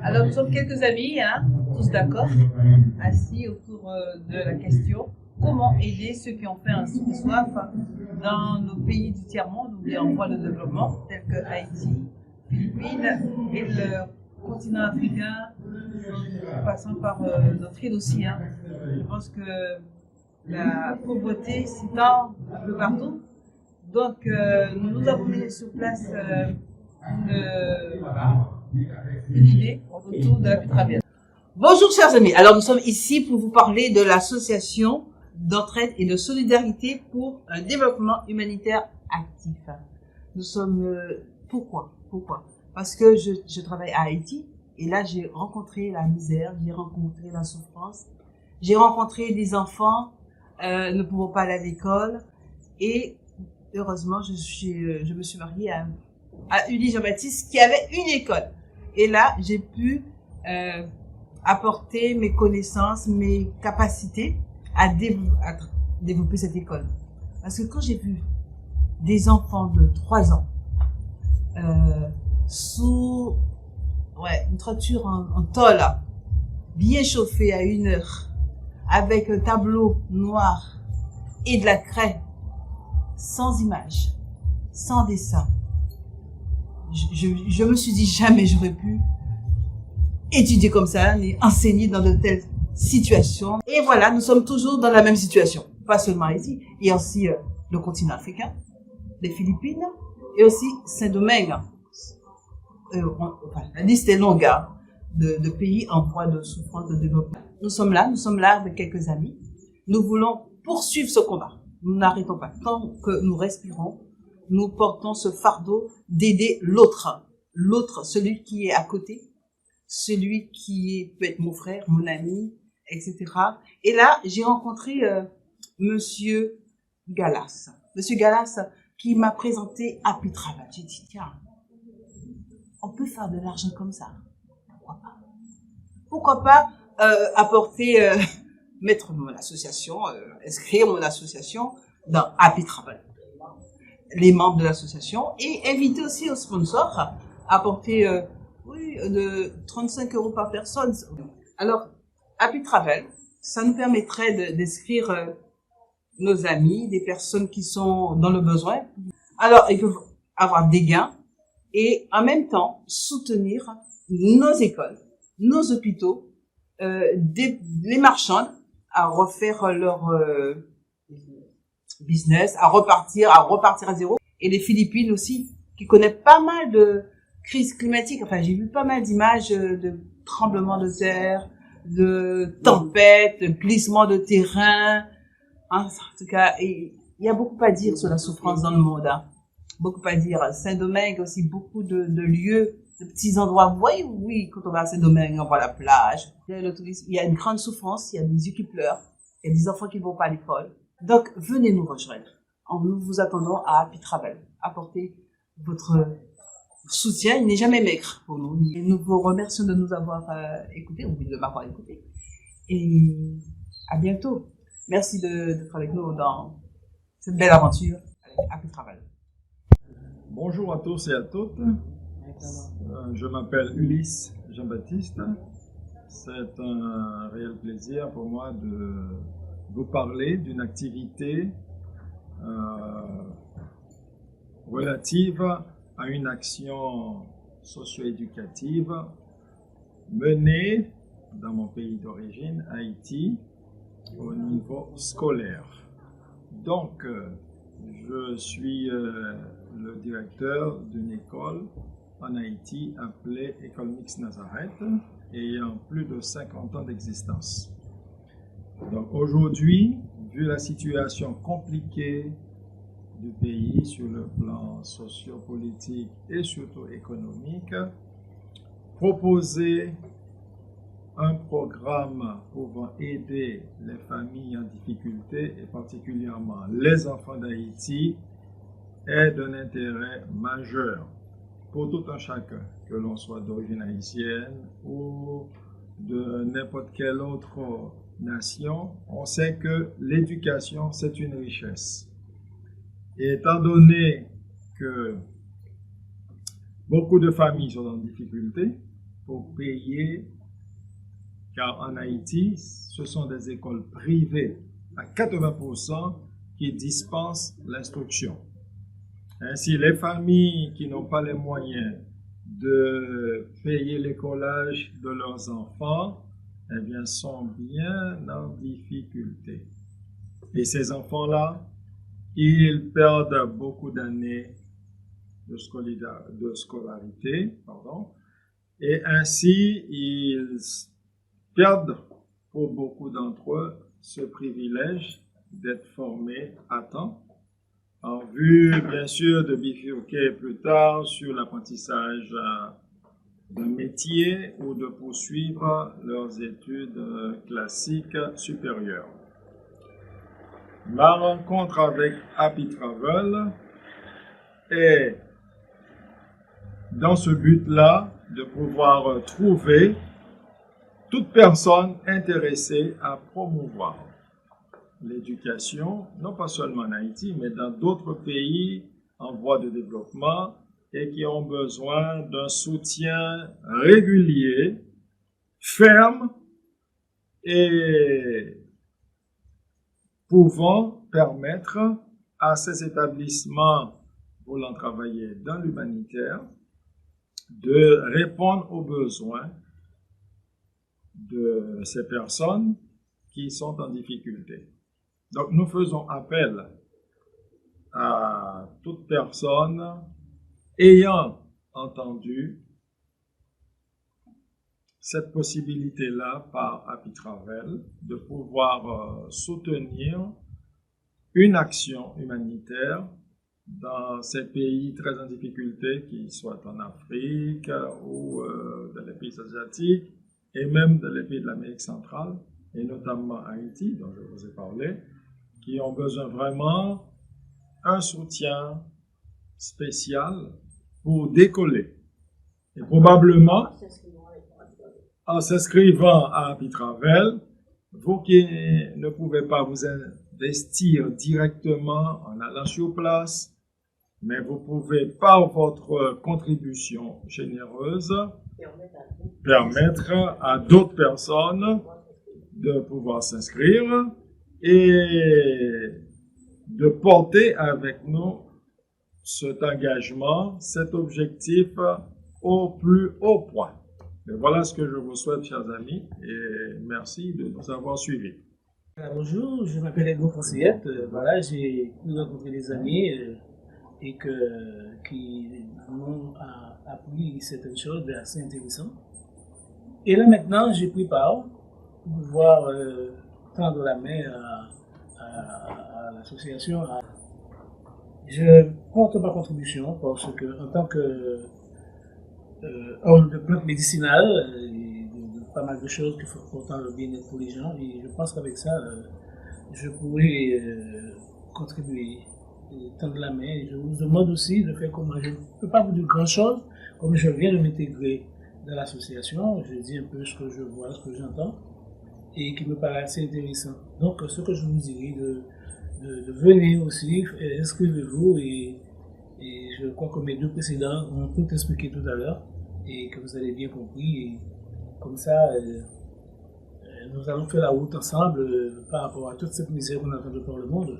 Alors, nous sommes quelques amis, tous d'accord, assis autour de la question comment aider ceux qui ont fait un soif dans nos pays du tiers-monde ou bien en voie de développement, tels que Haïti, Philippines et le continent africain, passant par notre île aussi. Je pense que la pauvreté s'étend un peu partout. Donc, nous avons mis sur place une idée autour de la Pétravienne. Bonjour chers amis, alors nous sommes ici pour vous parler de l'association d'entraide et de solidarité pour un développement humanitaire actif. Nous sommes... Pourquoi Parce que je travaille à Haïti et là j'ai rencontré la misère, j'ai rencontré la souffrance, j'ai rencontré des enfants ne pouvant pas aller à l'école et heureusement je me suis mariée à Ulysse Jean-Baptiste qui avait une école. Et là, j'ai pu apporter mes connaissances, mes capacités à développer cette école. Parce que quand j'ai vu des enfants de 3 ans sous une toiture en tôle, bien chauffée à 1 heure, avec un tableau noir et de la craie, sans image, sans dessin, je me suis dit jamais j'aurais pu étudier comme ça, ni enseigner dans de telles situations. Et voilà, nous sommes toujours dans la même situation. Pas seulement ici, il y a aussi le continent africain, les Philippines et aussi Saint-Domingue. La liste est longue de pays en voie de souffrance de développement. Nous sommes là avec quelques amis. Nous voulons poursuivre ce combat. Nous n'arrêtons pas. Tant que nous respirons, nous portons ce fardeau d'aider l'autre, celui qui est à côté, celui qui peut être mon frère, mon ami, etc. Et là, j'ai rencontré Monsieur Gallas. Monsieur Gallas qui m'a présenté Happy Travel. J'ai dit, tiens, on peut faire de l'argent comme ça. Pourquoi pas apporter, mettre mon association, inscrire mon association dans Happy Travel. Les membres de l'association et inviter aussi aux sponsors à apporter de 35 € par personne. Alors, Happy Travel, ça nous permettrait d'inscrire nos amis, des personnes qui sont dans le besoin. Alors, ils peuvent avoir des gains et en même temps soutenir nos écoles, nos hôpitaux, les marchands à refaire leur business, à repartir à zéro. Et les Philippines aussi, qui connaissent pas mal de crises climatiques. Enfin, j'ai vu pas mal d'images de tremblements de terre, de tempêtes, de glissements de terrain. En tout cas, il y a beaucoup à dire sur la souffrance dans le monde. Beaucoup à dire. Saint-Domingue aussi, beaucoup de lieux, de petits endroits. Oui, quand on va à Saint-Domingue, on voit la plage. Le tourisme, il y a une grande souffrance, il y a des yeux qui pleurent, il y a des enfants qui ne vont pas à l'école. Donc, venez nous rejoindre. Nous vous attendons à Happy Travel. Apportez votre soutien. Il n'est jamais maigre pour nous. Et nous vous remercions de nous avoir écoutés, ou de m'avoir écouté. Et à bientôt. Merci d'être avec nous dans cette belle aventure avec Happy Travel. Bonjour à tous et à toutes. Je m'appelle Ulysse Jean-Baptiste. C'est un réel plaisir pour moi de vous parler d'une activité relative à une action socio-éducative menée dans mon pays d'origine, Haïti, au niveau scolaire. Donc, je suis le directeur d'une école en Haïti appelée École Mixte Nazareth, ayant plus de 50 ans d'existence. Donc aujourd'hui, vu la situation compliquée du pays sur le plan sociopolitique et surtout économique, proposer un programme pouvant aider les familles en difficulté et particulièrement les enfants d'Haïti est d'un intérêt majeur pour tout un chacun, que l'on soit d'origine haïtienne ou de n'importe quelle autre nation. On sait que l'éducation, c'est une richesse. Et étant donné que beaucoup de familles sont en difficulté, pour payer, car en Haïti, ce sont des écoles privées à 80% qui dispensent l'instruction. Ainsi, les familles qui n'ont pas les moyens de payer l'écolage de leurs enfants, eh bien, sont bien en difficulté. Et ces enfants-là, ils perdent beaucoup d'années de scolarité, et ainsi, ils perdent pour beaucoup d'entre eux ce privilège d'être formés à temps, en vue, bien sûr, de bifurquer plus tard sur l'apprentissage d'un métier ou de poursuivre leurs études classiques supérieures. Ma rencontre avec Happy Travel est dans ce but-là de pouvoir trouver toute personne intéressée à promouvoir l'éducation, non pas seulement en Haïti, mais dans d'autres pays en voie de développement et qui ont besoin d'un soutien régulier, ferme et pouvant permettre à ces établissements voulant travailler dans l'humanitaire de répondre aux besoins de ces personnes qui sont en difficulté. Donc, nous faisons appel à toute personne ayant entendu cette possibilité-là par Happy Travel de pouvoir soutenir une action humanitaire dans ces pays très en difficulté, qu'ils soient en Afrique ou dans les pays asiatiques et même dans les pays de l'Amérique centrale, et notamment Haïti, dont je vous ai parlé, qui ont besoin vraiment d'un soutien spécial pour décoller. Et probablement, en s'inscrivant à Happy Travel, vous qui ne pouvez pas vous investir directement en allant sur place, mais vous pouvez, par votre contribution généreuse, permettre à d'autres personnes de pouvoir s'inscrire et de porter avec nous cet engagement, cet objectif au plus haut point. Et voilà ce que je vous souhaite, chers amis, et merci de nous avoir suivis. Bonjour, je m'appelle Edmond Francillette. Voilà, j'ai rencontré des amis qui m'ont appris certaines choses assez intéressantes. Et là maintenant, j'ai pris part pour pouvoir tendre la main à l'association. Je porte ma contribution parce que, en tant que homme de plantes médicinales, de pas mal de choses qui font pourtant le bien-être pour les gens, et je pense qu'avec ça, je pourrais contribuer, tendre la main. Et je vous demande aussi de faire comme moi. Je ne peux pas vous dire grand-chose, comme je viens de m'intégrer dans l'association, je dis un peu ce que je vois, ce que j'entends, et qui me paraît assez intéressant. Donc, ce que je vous dirais, de venir aussi, inscrivez-vous, et je crois que mes deux précédents ont tout expliqué tout à l'heure, et que vous avez bien compris, et comme ça, nous allons faire la route ensemble par rapport à toute cette misère qu'on entend de par le monde,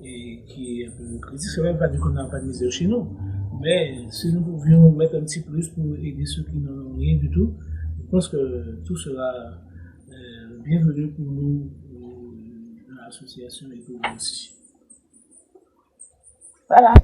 et qui est un peu critique. Ça ne veut pas dire qu'on n'a pas de misère chez nous, mais si nous pouvions mettre un petit plus pour aider ceux qui n'en ont rien du tout, je pense que tout sera bienvenu pour nous dans l'association et pour vous aussi. Voilà.